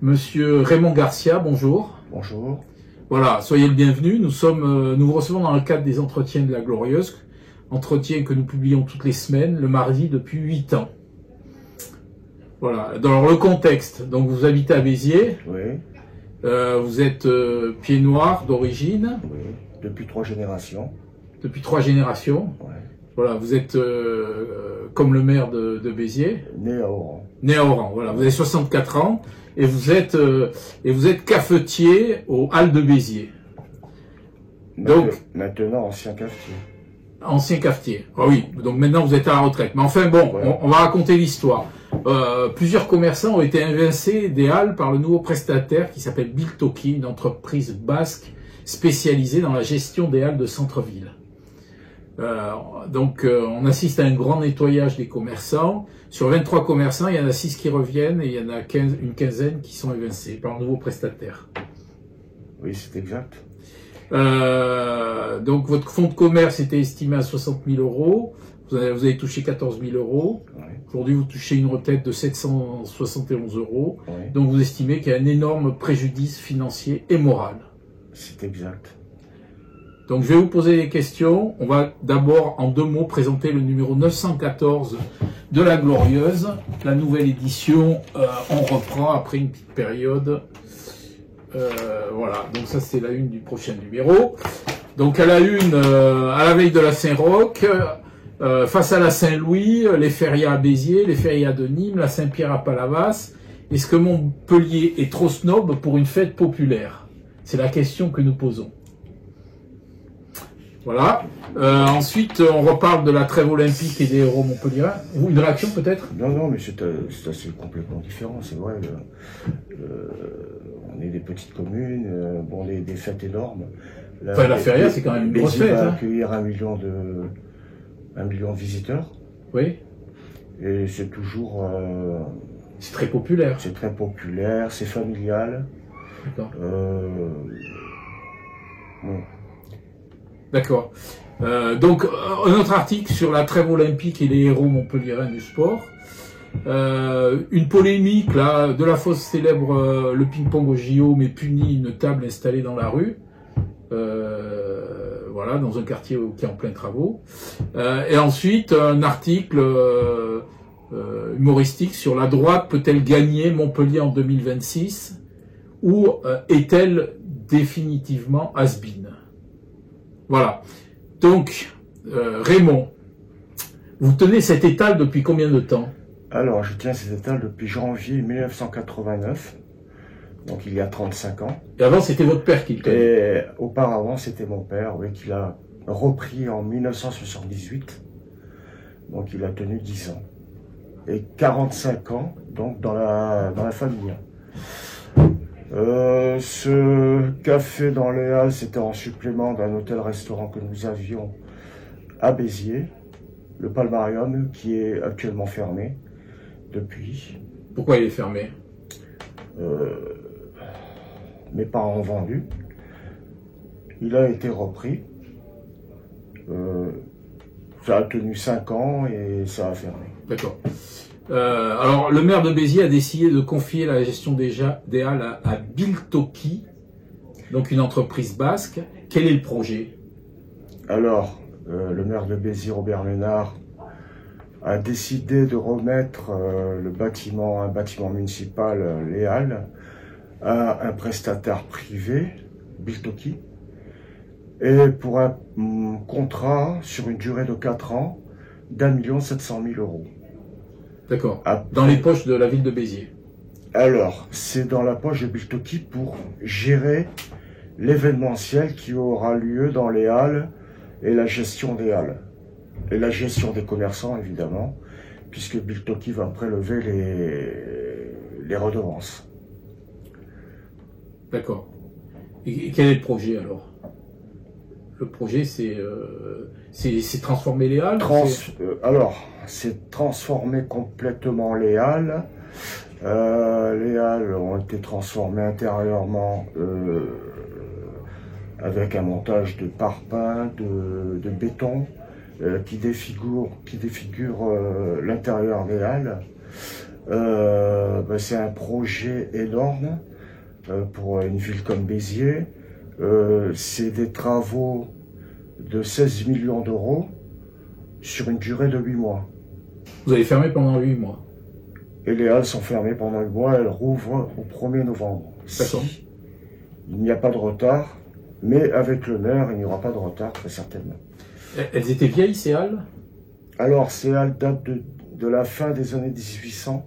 Monsieur Raymond Garcia, bonjour. Bonjour. Voilà, soyez le bienvenu. Nous vous recevons dans le cadre des entretiens de la Glorieuse, entretiens que nous publions toutes les semaines, le mardi depuis 8 ans. Voilà, dans le contexte, donc vous habitez à Béziers, Oui, vous êtes pied noir d'origine, oui. Depuis 3 générations. depuis 3 générations. Ouais. Voilà, vous êtes comme le maire de Béziers, Né à Oran. né à Oran. Voilà, vous avez 64 ans et vous êtes cafetier aux Halles de Béziers. Donc, Maintenant, ancien cafetier. ancien cafetier. Ah oui, donc maintenant vous êtes à la retraite. Mais enfin bon, Ouais. on va raconter l'histoire. Plusieurs commerçants ont été évincés des Halles par le nouveau prestataire qui s'appelle Biltoki, une entreprise basque spécialisée dans la gestion des Halles de centre-ville. On assiste à un grand nettoyage des commerçants. Sur 23 commerçants, il y en a 6 qui reviennent et il y en a une quinzaine qui sont évincés par le nouveau prestataire. Oui, c'est exact. Donc votre fonds de commerce était estimé à 60 000 euros. Vous avez touché 14 000 euros. Oui, Aujourd'hui, vous touchez une retraite de 771 euros. oui. Donc vous estimez qu'il y a un énorme préjudice financier et moral. C'est exact. Donc je vais vous poser des questions. On va d'abord en 2 mots présenter le numéro 914 de la Glorieuse. La nouvelle édition, on reprend après une petite période. Voilà, donc ça c'est la une du prochain numéro. Donc à la une, à la veille de la Saint-Roch, face à la Saint-Louis, les férias à Béziers, les férias de Nîmes, la Saint-Pierre à Palavas. Est-ce que Montpellier est trop snob pour une fête populaire? C'est la question que nous posons. Voilà. Ensuite, on reparle de la trêve olympique et des héros montpelliérains. Une réaction peut-être? Non, mais c'est assez complètement différent, c'est vrai. On est des petites communes, des fêtes énormes. Enfin, la feria, c'est quand même une grosse Béziers fête. va Hein. accueillir 1 million de visiteurs. Oui, Et c'est toujours... c'est très populaire. c'est très populaire, c'est familial. D'accord. Bon. D'accord. Donc, un autre article sur la trêve olympique et les héros montpelliérains du sport. Une polémique, là, de la fosse célèbre le ping-pong au JO, mais punit une table installée dans la rue. Voilà, dans un quartier qui est en plein travaux. Et ensuite, un article humoristique sur la droite peut-elle gagner Montpellier en 2026 ou est-elle définitivement has-been? Voilà. Donc, Raymond, vous tenez cet étal depuis combien de temps? Alors, je tiens cet étal depuis janvier 1989, donc il y a 35 ans. Et avant, c'était votre père qui le tenait. Et auparavant, c'était mon père, oui, qui l'a repris en 1978. Donc, il a tenu 10 ans. Et 45 ans, donc, dans la famille. Ce café dans les Halles, c'était en supplément d'un hôtel-restaurant que nous avions à Béziers, le Palmarium, qui est actuellement fermé depuis. Pourquoi il est fermé? Mes parents ont vendu. Il a été repris. Ça a tenu 5 ans et ça a fermé. D'accord. Alors, le maire de Béziers a décidé de confier la gestion des Halles à Biltoki, donc une entreprise basque. Quel est le projet? Alors, le maire de Béziers, Robert Ménard, a décidé de remettre un bâtiment municipal, les Halles, à un prestataire privé, Biltoki, et pour un contrat sur une durée de 4 ans d'1 700 000 euros. D'accord. Après- Dans les poches de la ville de Béziers. Alors, c'est dans la poche de Biltoki pour gérer l'événementiel qui aura lieu dans les Halles et la gestion des Halles. Et la gestion des commerçants, évidemment, puisque Biltoki va prélever les redevances. D'accord. Et quel est le projet alors? Le projet, c'est transformer les Halles? Alors, c'est transformer complètement les Halles. Les Halles ont été transformées intérieurement avec un montage de parpaing, de béton qui défigure l'intérieur des Halles. C'est un projet énorme pour une ville comme Béziers. C'est des travaux de 16 millions d'euros sur une durée de 8 mois. Vous avez fermé pendant 8 mois. Et les halles sont fermées pendant 8 mois, elles rouvrent au 1er novembre. D'accord. Si il n'y a pas de retard, mais avec le maire, il n'y aura pas de retard, très certainement. Elles étaient vieilles, ces halles? Alors, ces halles datent de la fin des années 1800.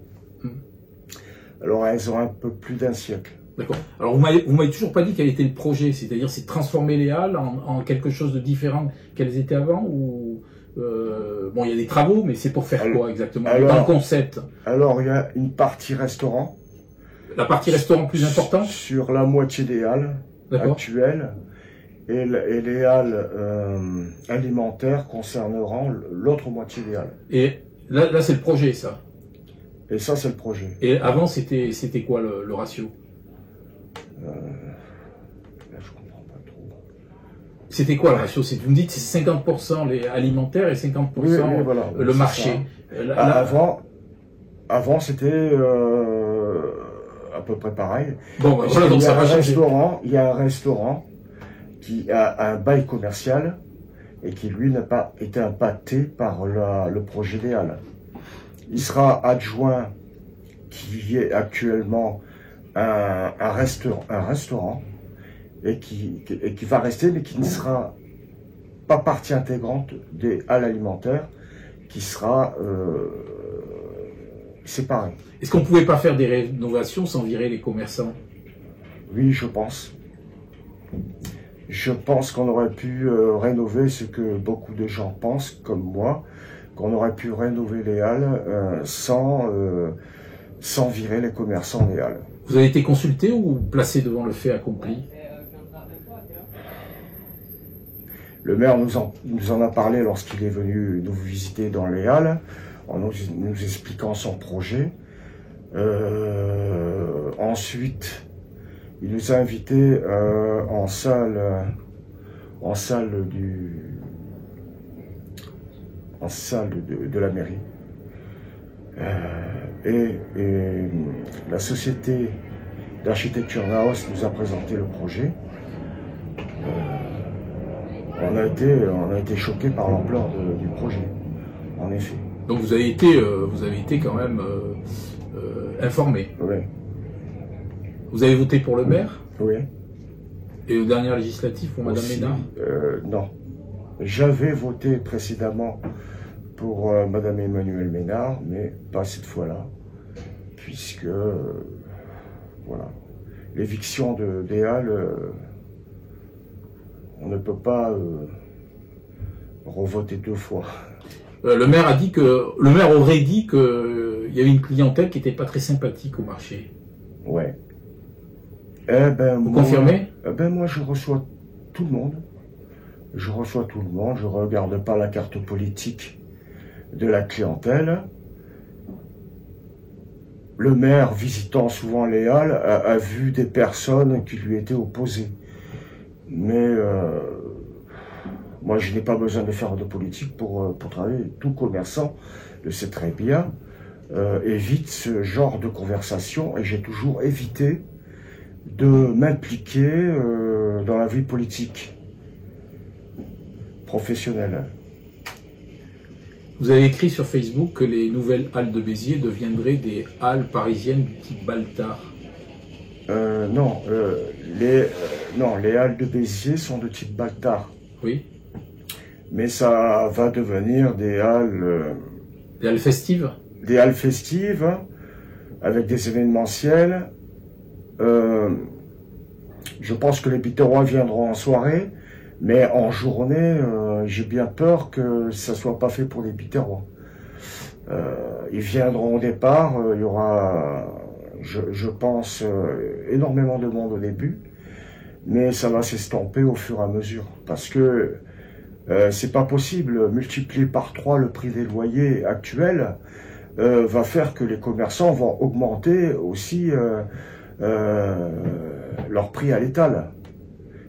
Alors, elles ont un peu plus d'un siècle. D'accord. Alors, vous m'avez toujours pas dit quel était le projet, c'est-à-dire c'est transformer les halles en quelque chose de différent qu'elles étaient avant, ou bon, il y a des travaux, mais c'est pour faire quoi exactement dans le concept? Alors, il y a une partie restaurant. La partie restaurant plus importante? Sur la moitié des halles actuelles, et les halles alimentaires concerneront l'autre moitié des halles. Et là c'est le projet, ça? Et ça, c'est le projet. Et avant, c'était quoi le ratio? Là, je comprends pas trop. C'était quoi le ratio? Vous me dites c'est 50% les alimentaires et 50% oui, voilà, le marché. Avant, c'était à peu près pareil. Bon, voilà, donc ça va changer. Il y a un restaurant qui a un bail commercial et qui, lui, n'a pas été impacté par le projet des halles. Il sera adjoint, qui est actuellement un restaurant et qui va rester, mais qui ne sera pas partie intégrante des halles alimentaires, qui sera séparé. Est-ce qu'on ne pouvait pas faire des rénovations sans virer les commerçants? Oui, je pense. Je pense qu'on aurait pu rénover ce que beaucoup de gens pensent, comme moi, qu'on aurait pu rénover les halles sans virer les commerçants des halles. Vous avez été consulté ou placé devant le fait accompli? Le maire nous en a parlé lorsqu'il est venu nous visiter dans les halles, en nous expliquant son projet. Ensuite, il nous a invités en salle de la mairie. Et la société d'architecture Naos nous a présenté le projet. On a été choqués par l'ampleur du projet, en effet. Donc vous avez été quand même informé. Oui. Vous avez voté pour le maire? Oui. Et aux dernières législatives pour Madame Ménard? Non. J'avais voté précédemment pour Madame Emmanuelle Ménard, mais pas cette fois-là, puisque voilà, l'éviction des halles, on ne peut pas revoter 2 fois. Le maire aurait dit qu'il y avait une clientèle qui n'était pas très sympathique au marché. Ouais. Vous confirmez? Moi, je reçois tout le monde. Je regarde pas la carte politique de la clientèle. Le maire, visitant souvent les halles, a vu des personnes qui lui étaient opposées. Mais moi, je n'ai pas besoin de faire de politique pour travailler. Tout commerçant le sait très bien, évite ce genre de conversation, et j'ai toujours évité de m'impliquer dans la vie politique professionnelle. Vous avez écrit sur Facebook que les nouvelles halles de Béziers deviendraient des halles parisiennes du type Baltard. Non, les halles de Béziers sont de type Baltard. Oui. Mais ça va devenir des halles... des halles festives? Des halles festives, avec des événementiels. Je pense que les Biterrois viendront en soirée, mais en journée, j'ai bien peur que ça ne soit pas fait pour les Biterrois. Ils viendront au départ, il y aura, je pense, énormément de monde au début, mais ça va s'estomper au fur et à mesure, parce que c'est pas possible. Multiplier par 3 le prix des loyers actuels va faire que les commerçants vont augmenter aussi leur prix à l'étal,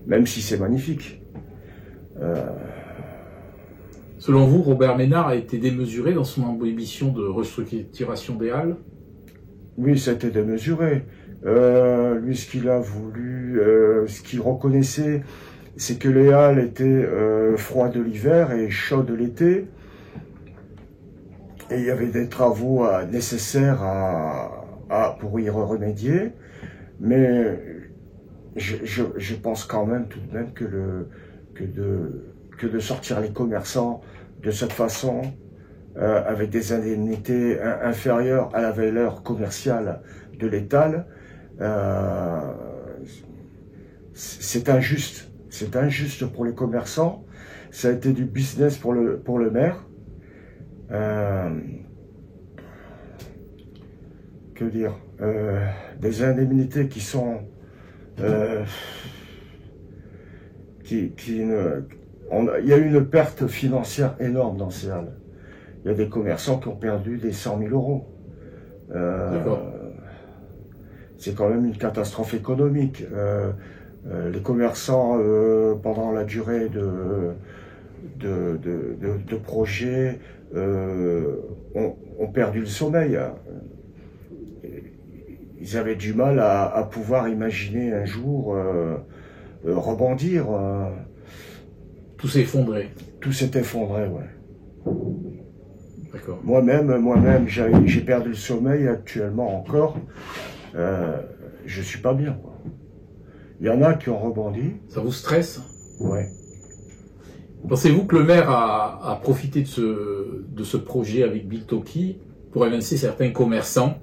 même si c'est magnifique. Selon vous, Robert Ménard a été démesuré dans son ambition de restructuration des halles? Oui, ça a été démesuré. Lui, ce qu'il a voulu, ce qu'il reconnaissait, c'est que les halles étaient froides l'hiver et chaudes l'été. Et il y avait des travaux nécessaires pour y remédier. Mais je pense quand même, tout de même, que de sortir les commerçants de cette façon, avec des indemnités inférieures à la valeur commerciale de l'étal, c'est injuste. C'est injuste pour les commerçants. Ça a été du business pour le maire. Que dire, des indemnités qui sont il y a eu une perte financière énorme dans ces halles. Il y a des commerçants qui ont perdu des 100 000 euros. C'est quand même une catastrophe économique. Les commerçants, pendant la durée de projet, ont perdu le sommeil. Ils avaient du mal à pouvoir imaginer un jour rebondir. Tout s'est effondré. Tout s'est effondré, ouais. D'accord. Moi-même, j'ai perdu le sommeil actuellement encore. Je suis pas bien, quoi. Il y en a qui ont rebondi. Ça vous stresse? Ouais. Pensez-vous que le maire a profité de ce projet avec Bill Toki pour évincer certains commerçants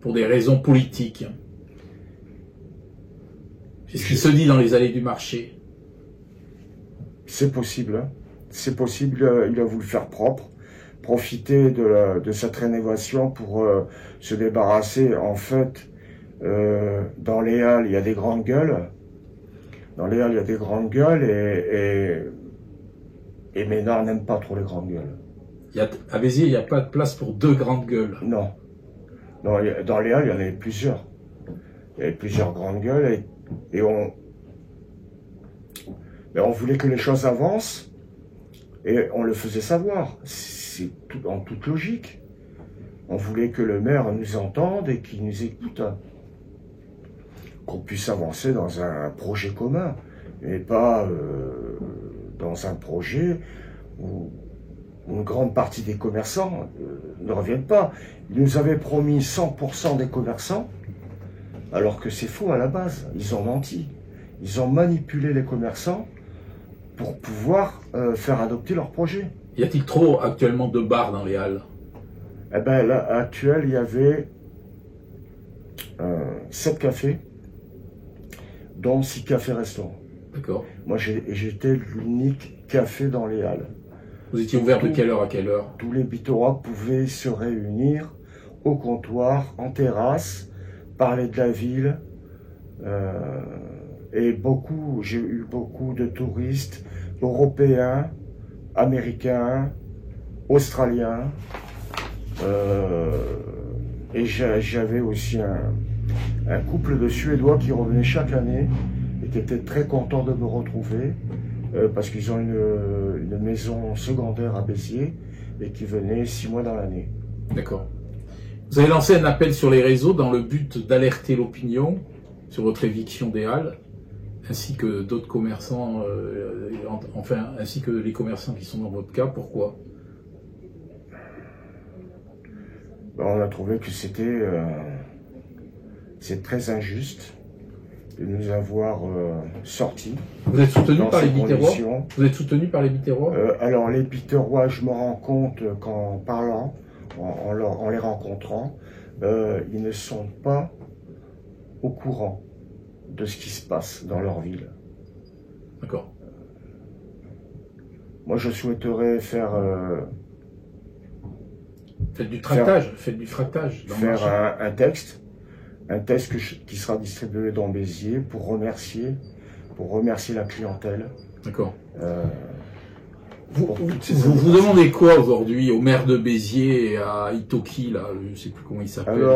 pour des raisons politiques? C'est ce qui se dit dans les allées du marché. C'est possible, hein. C'est possible, il a voulu faire propre, profiter de cette rénovation pour se débarrasser. En fait, dans les halles, il y a des grandes gueules. Dans les halles, il y a des grandes gueules et Ménard n'aime pas trop les grandes gueules. À Béziers, il n'y a pas de place pour deux grandes gueules. Non. Dans les halles, il y en avait plusieurs. Il y avait plusieurs grandes gueules et on voulait que les choses avancent et on le faisait savoir. C'est en toute logique. On voulait que le maire nous entende et qu'il nous écoute. Qu'on puisse avancer dans un projet commun et pas dans un projet où une grande partie des commerçants ne reviennent pas. Ils nous avaient promis 100% des commerçants, alors que c'est faux à la base. Ils ont menti. Ils ont manipulé les commerçants pour pouvoir faire adopter leur projet. Y a-t-il trop actuellement de bars dans les halles? Eh bien, là, actuel, il y avait 7 cafés, dont 6 cafés-restaurants. D'accord. Moi, j'étais l'unique café dans les halles. Vous étiez ouvert de quelle heure à quelle heure? Tous les Biterrois pouvaient se réunir au comptoir, en terrasse, parler de la ville. Et j'ai eu beaucoup de touristes européens, américains, australiens. Et j'avais aussi un couple de Suédois qui revenait chaque année et qui était très content de me retrouver parce qu'ils ont une maison secondaire à Béziers et qui venaient 6 mois dans l'année. D'accord. Vous avez lancé un appel sur les réseaux dans le but d'alerter l'opinion sur votre éviction des halles, ainsi que d'autres commerçants, ainsi que les commerçants qui sont dans votre cas. Pourquoi? On a trouvé que c'est très injuste de nous avoir sortis. Vous êtes soutenu par les Biterrois? Vous êtes soutenu par les Biterrois? Alors les Biterrois, je me rends compte qu'en parlant, en les rencontrant, ils ne sont pas au courant de ce qui se passe dans leur ville. D'accord. Moi, je souhaiterais faire... Faites du tractage. Faites du tractage. Faire un texte qui sera distribué dans Béziers pour remercier la clientèle. D'accord. Vous demandez quoi aujourd'hui au maire de Béziers et à Itoki, là, je ne sais plus comment il s'appelle.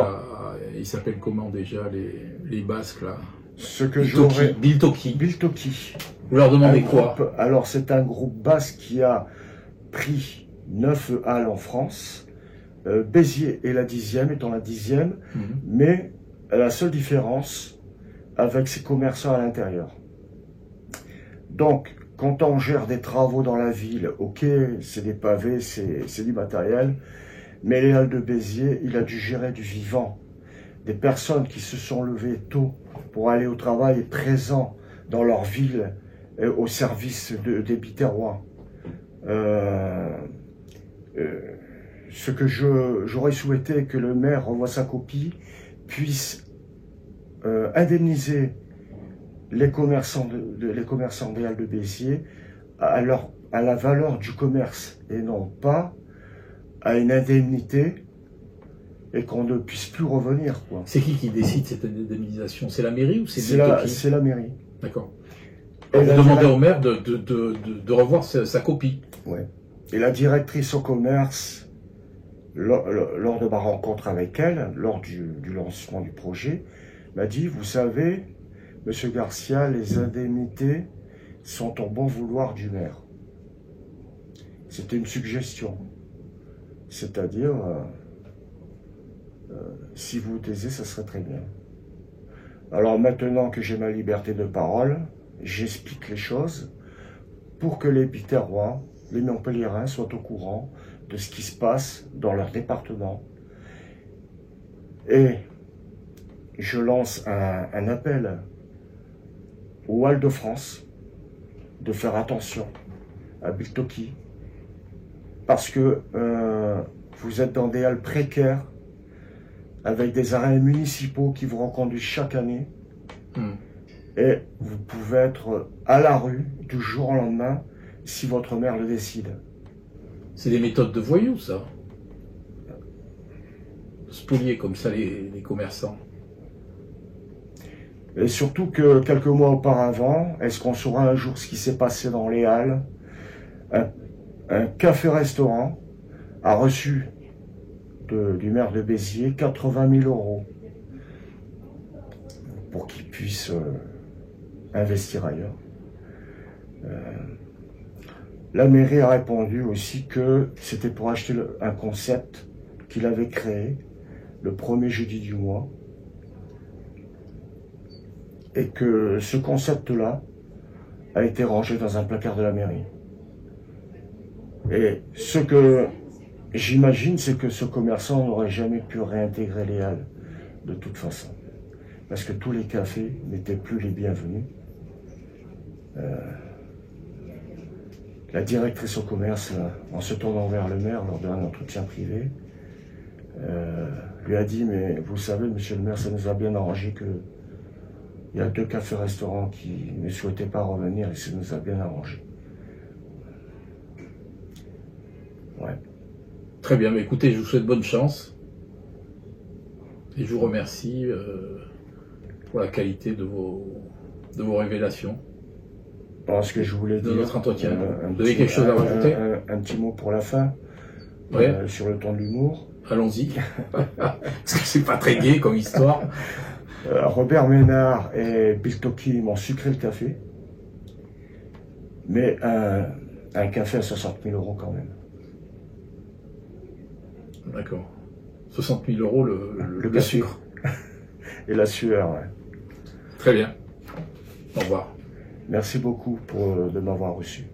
Il s'appelle comment déjà, les Basques, là? Ce que j'aurais... Bill Toki. Bill Toki. Vous leur demandez quoi? Alors, c'est un groupe basque qui a pris 9 halles en France Béziers est la 10e, étant la 10e, mais la seule différence avec ses commerçants à l'intérieur. Donc, quand on gère des travaux dans la ville, ok, c'est des pavés, c'est du matériel, mais les Halles de Béziers, il a dû gérer du vivant. Des personnes qui se sont levées tôt pour aller au travail et présents dans leur ville au service des Biterrois. Ce que j'aurais souhaité que le maire revoie sa copie, puisse indemniser les commerçants des Halles de Béziers à la valeur du commerce et non pas à une indemnité et qu'on ne puisse plus revenir. C'est qui décide cette indemnisation? C'est la mairie ou c'est la mairie. D'accord. Vous demandez au maire de revoir sa copie. Ouais. Et la directrice au commerce, lors de ma rencontre avec elle, lors du lancement du projet, m'a dit, vous savez, Monsieur Garcia, les indemnités sont au bon vouloir du maire. C'était une suggestion. C'est-à-dire, si vous taisez, ça serait très bien. Alors maintenant que j'ai ma liberté de parole, j'explique les choses pour que les Biterrois, les Montpelliérains soient au courant de ce qui se passe dans leur département. Et je lance un appel aux Halles de France de faire attention à Biltoki, parce que vous êtes dans des halles précaires avec des arrêts municipaux qui vous reconduisent chaque année et vous pouvez être à la rue du jour au lendemain si votre maire le décide. C'est des méthodes de voyous, ça. Spolier comme ça les commerçants. Et surtout que quelques mois auparavant, est-ce qu'on saura un jour ce qui s'est passé dans les Halles? Un café-restaurant a reçu du maire de Béziers 80 000 € pour qu'il puisse investir ailleurs. La mairie a répondu aussi que c'était pour acheter un concept qu'il avait créé le premier jeudi du mois et que ce concept-là a été rangé dans un placard de la mairie. Et ce que j'imagine, c'est que ce commerçant n'aurait jamais pu réintégrer les Halles, de toute façon. Parce que tous les cafés n'étaient plus les bienvenus. La directrice au commerce, en se tournant vers le maire lors d'un entretien privé, lui a dit, mais vous savez, monsieur le maire, ça nous a bien arrangé que il y a 2 cafés-restaurants qui ne souhaitaient pas revenir et ça nous a bien arrangé. Ouais. Très bien, mais écoutez, je vous souhaite bonne chance et je vous remercie pour la qualité de vos révélations. Alors, ce que je voulais dire, notre entretien. Vous avez quelque chose à rajouter? Un petit mot pour la fin, sur le ton de l'humour. Allons-y, parce que c'est pas très gai comme histoire. Robert Ménard et Biltoki m'ont sucré le café, mais un café à 60 000 € quand même. D'accord. 60 000 € le café. Sucre. Et la sueur, ouais. Très bien. Au revoir. Merci beaucoup de m'avoir reçu.